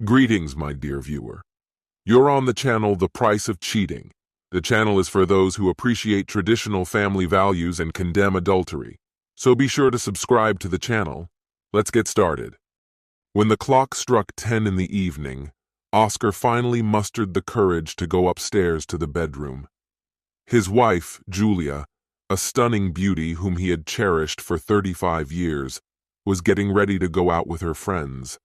Greetings, my dear viewer. You're on the channel The Price of Cheating. The channel is for those who appreciate traditional family values and condemn adultery. So be sure to subscribe to the channel. Let's get started. When the clock struck 10 in the evening, Oscar finally mustered the courage to go upstairs to the bedroom. His wife, Julia, a stunning beauty whom he had cherished for 35 years, was getting ready to go out with her friends.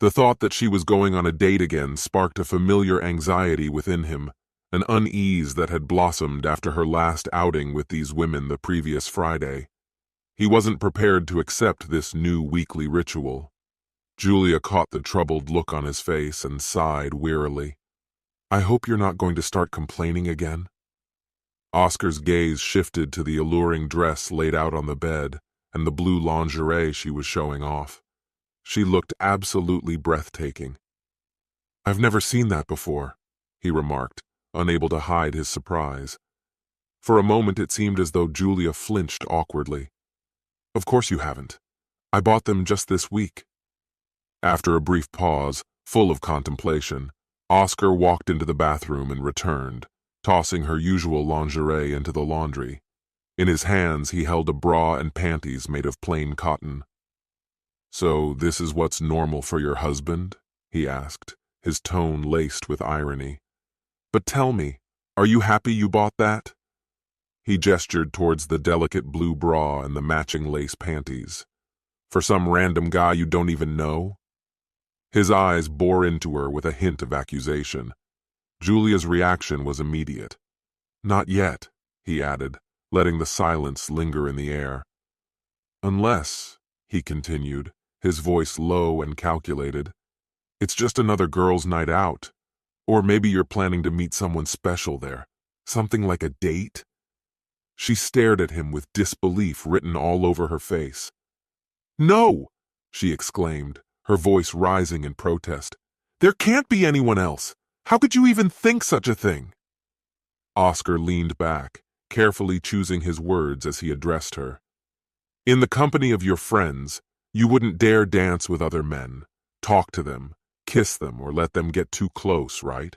The thought that she was going on a date again sparked a familiar anxiety within him, an unease that had blossomed after her last outing with these women the previous Friday. He wasn't prepared to accept this new weekly ritual. Julia caught the troubled look on his face and sighed wearily. "I hope you're not going to start complaining again." Oscar's gaze shifted to the alluring dress laid out on the bed and the blue lingerie she was showing off. She looked absolutely breathtaking. "I've never seen that before," he remarked, unable to hide his surprise. For a moment it seemed as though Julia flinched awkwardly. "Of course you haven't. I bought them just this week." After a brief pause, full of contemplation, Oscar walked into the bathroom and returned, tossing her usual lingerie into the laundry. In his hands he held a bra and panties made of plain cotton. "So this is what's normal for your husband?" he asked, his tone laced with irony. "But tell me, are you happy you bought that?" He gestured towards the delicate blue bra and the matching lace panties. "For some random guy you don't even know?" His eyes bore into her with a hint of accusation. Julia's reaction was immediate. "Not yet," he added, letting the silence linger in the air. "Unless," he continued, his voice low and calculated, "it's just another girls' night out. Or maybe you're planning to meet someone special there. Something like a date?" She stared at him with disbelief written all over her face. "No!" she exclaimed, her voice rising in protest. "There can't be anyone else. How could you even think such a thing?" Oscar leaned back, carefully choosing his words as he addressed her. "In the company of your friends, you wouldn't dare dance with other men, talk to them, kiss them, or let them get too close, right?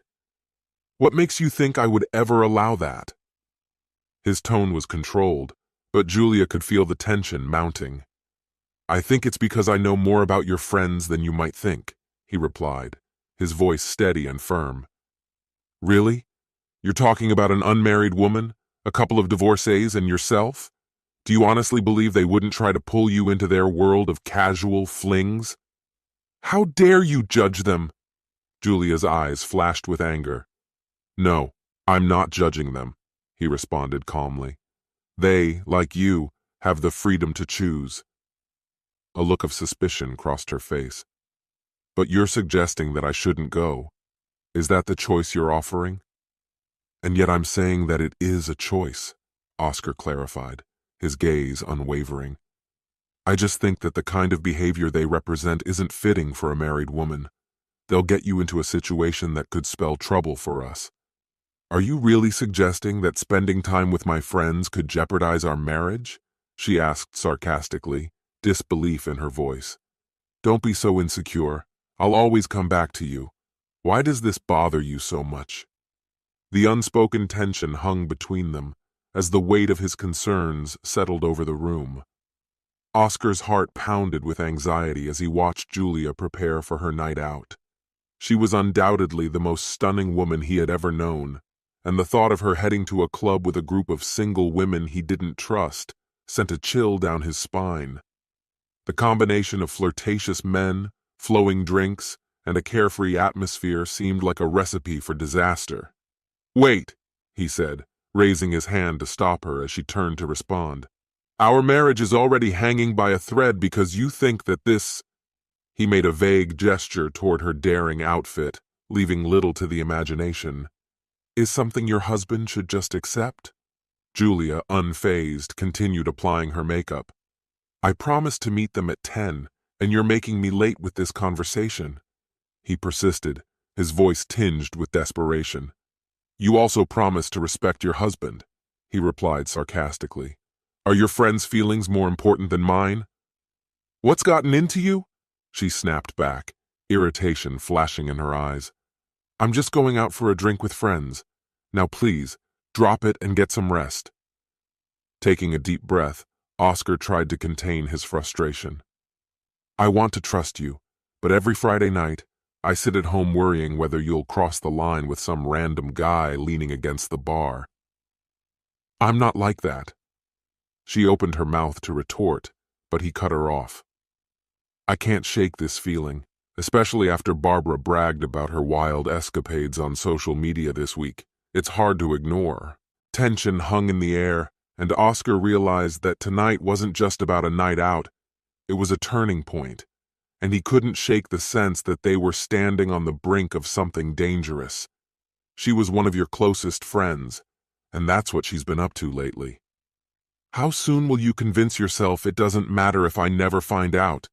What makes you think I would ever allow that?" His tone was controlled, but Julia could feel the tension mounting. "I think it's because I know more about your friends than you might think," he replied, his voice steady and firm. "Really? You're talking about an unmarried woman, a couple of divorcees, and yourself? Do you honestly believe they wouldn't try to pull you into their world of casual flings? How dare you judge them?" Julia's eyes flashed with anger. "No, I'm not judging them," he responded calmly. "They, like you, have the freedom to choose." A look of suspicion crossed her face. "But you're suggesting that I shouldn't go. Is that the choice you're offering?" "And yet I'm saying that it is a choice," Oscar clarified, his gaze unwavering. "I just think that the kind of behavior they represent isn't fitting for a married woman. They'll get you into a situation that could spell trouble for us." "Are you really suggesting that spending time with my friends could jeopardize our marriage?" she asked sarcastically, disbelief in her voice. "Don't be so insecure. I'll always come back to you. Why does this bother you so much?" The unspoken tension hung between them, as the weight of his concerns settled over the room. Oscar's heart pounded with anxiety as he watched Julia prepare for her night out. She was undoubtedly the most stunning woman he had ever known, and the thought of her heading to a club with a group of single women he didn't trust sent a chill down his spine. The combination of flirtatious men, flowing drinks, and a carefree atmosphere seemed like a recipe for disaster. "Wait," he said, raising his hand to stop her as she turned to respond. "Our marriage is already hanging by a thread because you think that this—" He made a vague gesture toward her daring outfit, leaving little to the imagination. "Is something your husband should just accept?" Julia, unfazed, continued applying her makeup. "I promised to meet them at 10, and you're making me late with this conversation." He persisted, his voice tinged with desperation. "You also promised to respect your husband," he replied sarcastically. "Are your friends' feelings more important than mine?" "What's gotten into you?" she snapped back, irritation flashing in her eyes. "I'm just going out for a drink with friends. Now please, drop it and get some rest." Taking a deep breath, Oscar tried to contain his frustration. "I want to trust you, but every Friday night, I sit at home worrying whether you'll cross the line with some random guy leaning against the bar." "I'm not like that." She opened her mouth to retort, but he cut her off. "I can't shake this feeling, especially after Barbara bragged about her wild escapades on social media this week. It's hard to ignore." Tension hung in the air, and Oscar realized that tonight wasn't just about a night out, it was a turning point, and he couldn't shake the sense that they were standing on the brink of something dangerous. She was one of your closest friends, and that's what she's been up to lately. "How soon will you convince yourself it doesn't matter if I never find out?"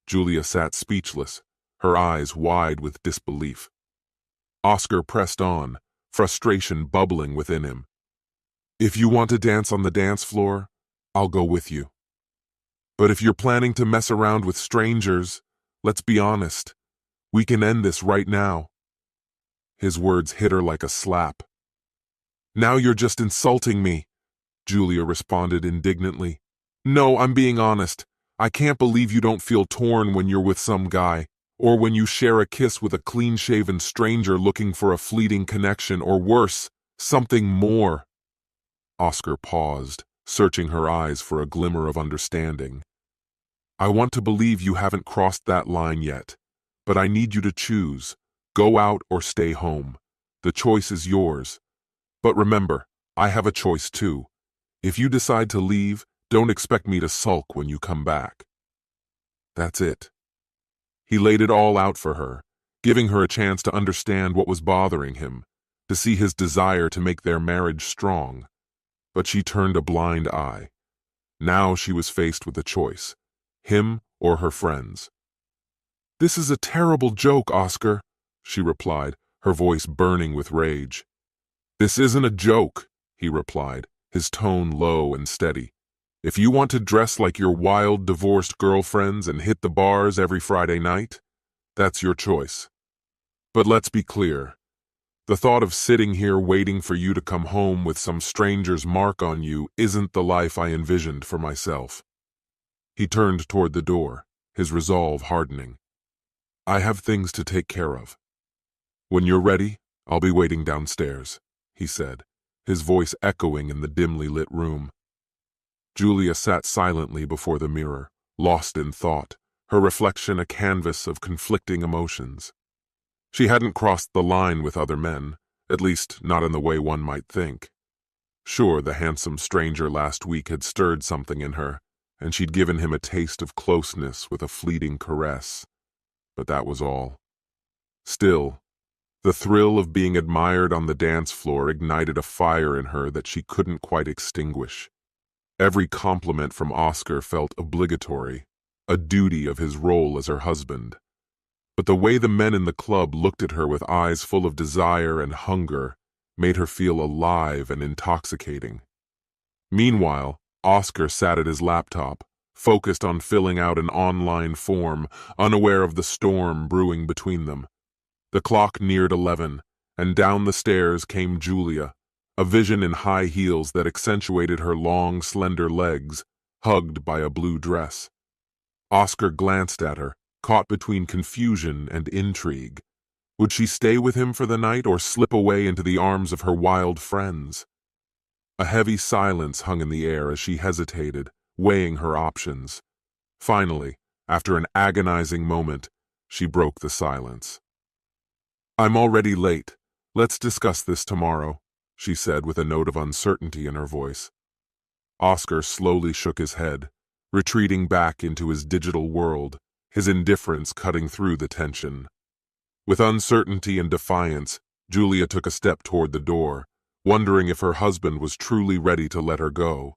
Julia sat speechless, her eyes wide with disbelief. Oscar pressed on, frustration bubbling within him. "If you want to dance on the dance floor, I'll go with you. But if you're planning to mess around with strangers, let's be honest, we can end this right now." His words hit her like a slap. "Now you're just insulting me," Julia responded indignantly. "No, I'm being honest. I can't believe you don't feel torn when you're with some guy, or when you share a kiss with a clean-shaven stranger looking for a fleeting connection, or worse, something more." Oscar paused, searching her eyes for a glimmer of understanding. "I want to believe you haven't crossed that line yet, but I need you to choose. Go out or stay home. The choice is yours. But remember, I have a choice too. If you decide to leave, don't expect me to sulk when you come back." That's it. He laid it all out for her, giving her a chance to understand what was bothering him, to see his desire to make their marriage strong. But she turned a blind eye. Now she was faced with a choice, him or her friends. "This is a terrible joke, Oscar," she replied, her voice burning with rage. "This isn't a joke," he replied, his tone low and steady. "If you want to dress like your wild divorced girlfriends and hit the bars every Friday night, that's your choice. But let's be clear. The thought of sitting here waiting for you to come home with some stranger's mark on you isn't the life I envisioned for myself." He turned toward the door, his resolve hardening. "I have things to take care of. When you're ready, I'll be waiting downstairs," he said, his voice echoing in the dimly lit room. Julia sat silently before the mirror, lost in thought, her reflection a canvas of conflicting emotions. She hadn't crossed the line with other men, at least not in the way one might think. Sure, the handsome stranger last week had stirred something in her, and she'd given him a taste of closeness with a fleeting caress. But that was all. Still, the thrill of being admired on the dance floor ignited a fire in her that she couldn't quite extinguish. Every compliment from Oscar felt obligatory, a duty of his role as her husband. But the way the men in the club looked at her with eyes full of desire and hunger made her feel alive and intoxicating. Meanwhile, Oscar sat at his laptop, focused on filling out an online form, unaware of the storm brewing between them. The clock neared 11, and down the stairs came Julia, a vision in high heels that accentuated her long, slender legs, hugged by a blue dress. Oscar glanced at her, caught between confusion and intrigue. Would she stay with him for the night or slip away into the arms of her wild friends? A heavy silence hung in the air as she hesitated, weighing her options. Finally, after an agonizing moment, she broke the silence. "I'm already late. Let's discuss this tomorrow," she said with a note of uncertainty in her voice. Oscar slowly shook his head, retreating back into his digital world, his indifference cutting through the tension. With uncertainty and defiance, Julia took a step toward the door, wondering if her husband was truly ready to let her go.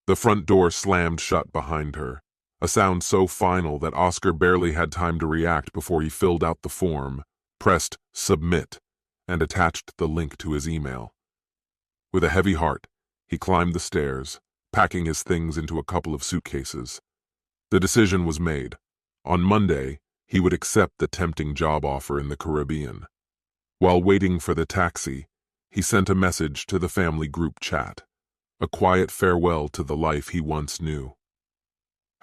The front door slammed shut behind her, a sound so final that Oscar barely had time to react before he filled out the form, pressed submit, and attached the link to his email. With a heavy heart, he climbed the stairs, packing his things into a couple of suitcases. The decision was made. On Monday, he would accept the tempting job offer in the Caribbean. While waiting for the taxi, he sent a message to the family group chat, a quiet farewell to the life he once knew.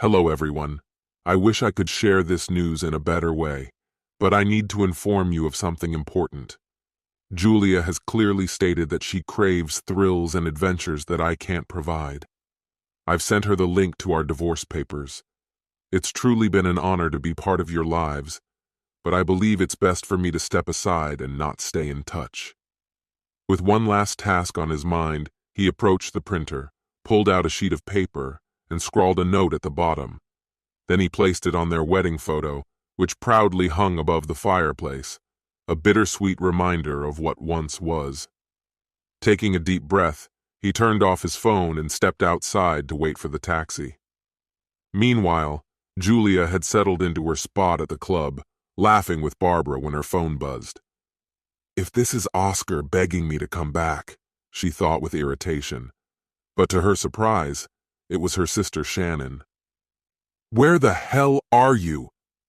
Hello everyone. I wish I could share this news in a better way, but I need to inform you of something important. Julia has clearly stated that she craves thrills and adventures that I can't provide. I've sent her the link to our divorce papers. It's truly been an honor to be part of your lives, but I believe it's best for me to step aside and not stay in touch. With one last task on his mind, he approached the printer, pulled out a sheet of paper, and scrawled a note at the bottom. Then he placed it on their wedding photo, which proudly hung above the fireplace, a bittersweet reminder of what once was. Taking a deep breath, he turned off his phone and stepped outside to wait for the taxi. Meanwhile, Julia had settled into her spot at the club, laughing with Barbara when her phone buzzed. If this is Oscar begging me to come back, she thought with irritation. But to her surprise, it was her sister Shannon. Where the hell are you?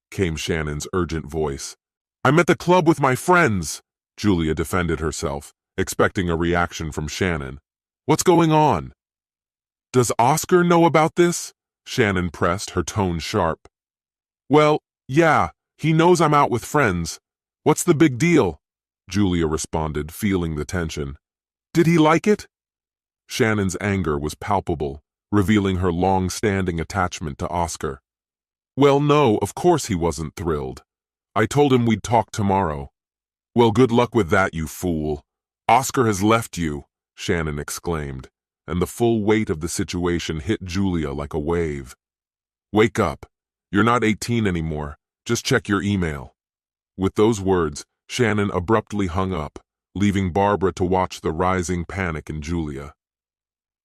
Came Shannon's urgent voice. I'm at the club with my friends, Julia defended herself, expecting a reaction from Shannon. What's going on? Does Oscar know about this? Shannon pressed, her tone sharp. Well, yeah, he knows I'm out with friends. What's the big deal? Julia responded, feeling the tension. Did he like it? Shannon's anger was palpable, revealing her long-standing attachment to Oscar. Well, no, of course he wasn't thrilled. I told him we'd talk tomorrow. Well, good luck with that, you fool. Oscar has left you, Shannon exclaimed, and the full weight of the situation hit Julia like a wave. Wake up. You're not 18 anymore. Just check your email. With those words, Shannon abruptly hung up, leaving Barbara to watch the rising panic in Julia.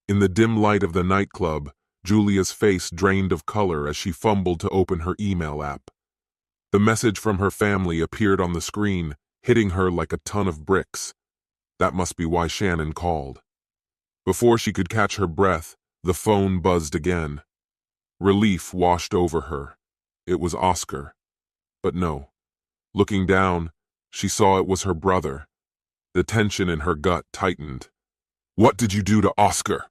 In the dim light of the nightclub, Julia's face drained of color as she fumbled to open her email app. The message from her family appeared on the screen, hitting her like a ton of bricks. That must be why Shannon called. Before she could catch her breath, the phone buzzed again. Relief washed over her. It was Oscar. But no. Looking down, she saw it was her brother. The tension in her gut tightened. What did you do to Oscar?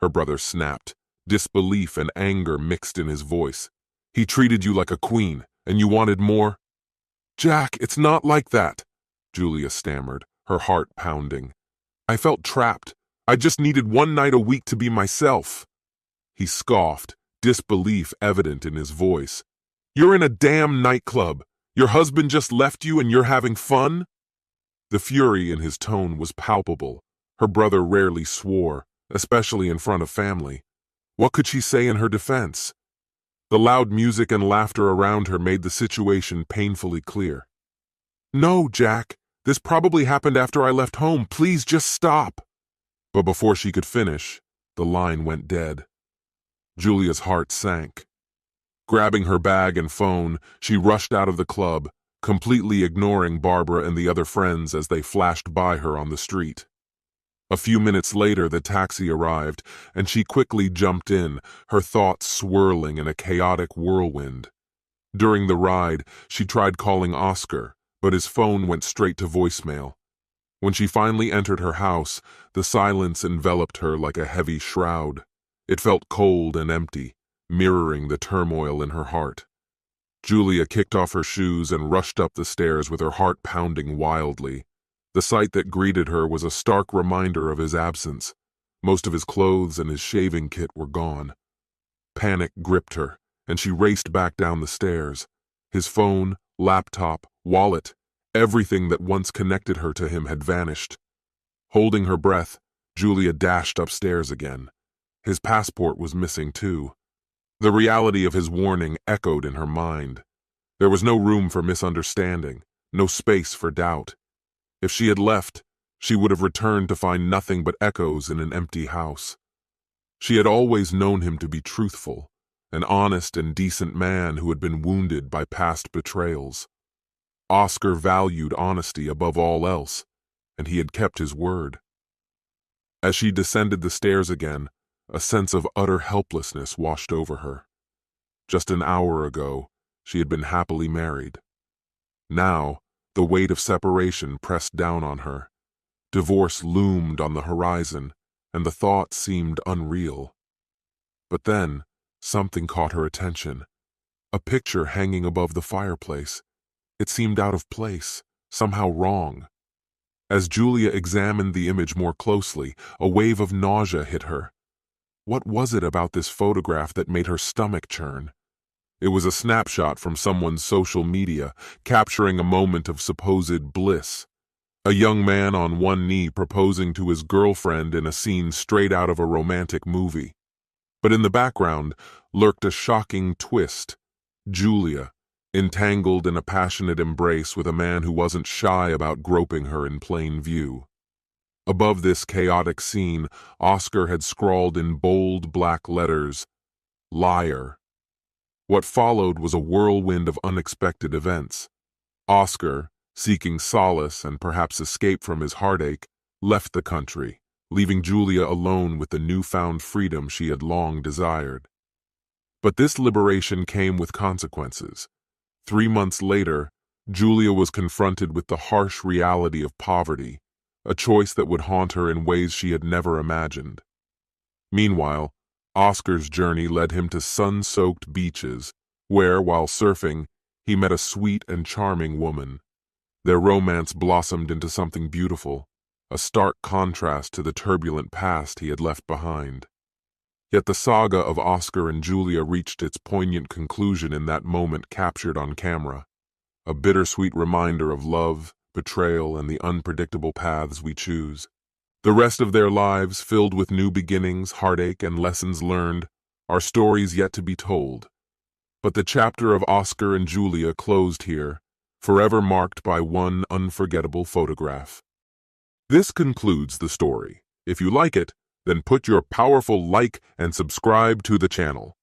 Her brother snapped, disbelief and anger mixed in his voice. He treated you like a queen, and you wanted more? Jack, it's not like that, Julia stammered, her heart pounding. I felt trapped. I just needed one night a week to be myself. He scoffed, disbelief evident in his voice. You're in a damn nightclub. Your husband just left you and you're having fun? The fury in his tone was palpable. Her brother rarely swore, especially in front of family. What could she say in her defense? The loud music and laughter around her made the situation painfully clear. No, Jack, this probably happened after I left home. Please just stop. But before she could finish, the line went dead. Julia's heart sank. Grabbing her bag and phone, she rushed out of the club, completely ignoring Barbara and the other friends as they flashed by her on the street. A few minutes later, the taxi arrived, and she quickly jumped in, her thoughts swirling in a chaotic whirlwind. During the ride, she tried calling Oscar, but his phone went straight to voicemail. When she finally entered her house, the silence enveloped her like a heavy shroud. It felt cold and empty, mirroring the turmoil in her heart. Julia kicked off her shoes and rushed up the stairs with her heart pounding wildly. The sight that greeted her was a stark reminder of his absence. Most of his clothes and his shaving kit were gone. Panic gripped her, and she raced back down the stairs. His phone, laptop, wallet, everything that once connected her to him had vanished. Holding her breath, Julia dashed upstairs again. His passport was missing too. The reality of his warning echoed in her mind. There was no room for misunderstanding, no space for doubt. If she had left, she would have returned to find nothing but echoes in an empty house. She had always known him to be truthful, an honest and decent man who had been wounded by past betrayals. Oscar valued honesty above all else, and he had kept his word. As she descended the stairs again, a sense of utter helplessness washed over her. Just an hour ago, she had been happily married. Now, the weight of separation pressed down on her. Divorce loomed on the horizon, and the thought seemed unreal. But then, something caught her attention. A picture hanging above the fireplace. It seemed out of place, somehow wrong. As Julia examined the image more closely, a wave of nausea hit her. What was it about this photograph that made her stomach churn? It was a snapshot from someone's social media, capturing a moment of supposed bliss. A young man on one knee proposing to his girlfriend in a scene straight out of a romantic movie. But in the background lurked a shocking twist. Julia, entangled in a passionate embrace with a man who wasn't shy about groping her in plain view. Above this chaotic scene, Oscar had scrawled in bold black letters, "Liar." What followed was a whirlwind of unexpected events. Oscar, seeking solace and perhaps escape from his heartache, left the country, leaving Julia alone with the newfound freedom she had long desired. But this liberation came with consequences. 3 months later, Julia was confronted with the harsh reality of poverty, a choice that would haunt her in ways she had never imagined. Meanwhile, Oscar's journey led him to sun-soaked beaches, where, while surfing, he met a sweet and charming woman. Their romance blossomed into something beautiful, a stark contrast to the turbulent past he had left behind. Yet the saga of Oscar and Julia reached its poignant conclusion in that moment captured on camera, a bittersweet reminder of love, betrayal, and the unpredictable paths we choose. The rest of their lives, filled with new beginnings, heartache, and lessons learned, are stories yet to be told. But the chapter of Oscar and Julia closed here, forever marked by one unforgettable photograph. This concludes the story. If you like it, then put your powerful like and subscribe to the channel.